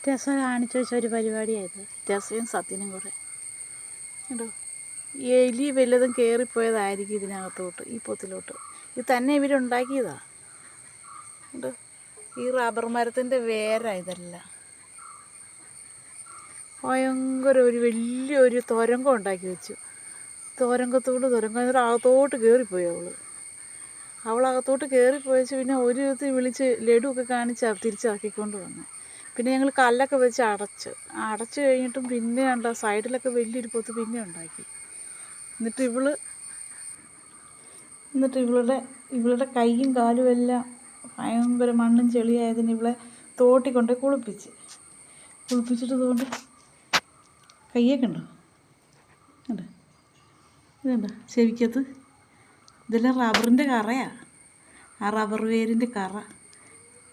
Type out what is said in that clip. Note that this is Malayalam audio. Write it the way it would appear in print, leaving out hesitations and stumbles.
രസ കാണിച്ചു വെച്ച ഒരു പരിപാടിയായത്. രസയും സത്യനും കൂടെ കേട്ടോ. എലി വല്ലതും കയറിപ്പോയതായിരിക്കും ഇതിനകത്തോട്ട്, ഈ പൊത്തിലോട്ട്. ഇത് തന്നെ ഇവരുണ്ടാക്കിയതാ കേട്ടോ. ഈ റബ്ബർ മരത്തിൻ്റെ വേരാ ഇതെല്ലാം. ഭയങ്കര ഒരു വലിയൊരു തുരങ്കം ഉണ്ടാക്കി വെച്ചു. തുരങ്കം അകത്തോട്ട് കയറിപ്പോയി അവളകത്തോട്ട് കയറിപ്പോയിച്ച് പിന്നെ ഒരു വിധത്തിൽ വിളിച്ച് ലഡുവൊക്കെ കാണിച്ച് തിരിച്ചാക്കിക്കൊണ്ട് വന്നു. പിന്നെ ഞങ്ങൾ കല്ലൊക്കെ വെച്ച് അടച്ച് കഴിഞ്ഞിട്ടും പിന്നെ ഉണ്ടോ സൈഡിലൊക്കെ വലിയൊരു പൊത്ത് പിന്നെ ഉണ്ടാക്കി. എന്നിട്ട് ഇവളുടെ കൈയും കാലും എല്ലാം ഭയങ്കര മണ്ണും ചെളിയായതിന് ഇവളെ തോട്ടി കൊണ്ട് കുളിപ്പിച്ചിട്ട് തോണ്ട് കയ്യൊക്കെ ഉണ്ടോ കണ്ടോ, ഇതുണ്ടോ ചെവിക്കത്ത്. ഇതെല്ലാം റബ്ബറിൻ്റെ കറയാണ്, ആ റബ്ബർ വേരിൻ്റെ കറ.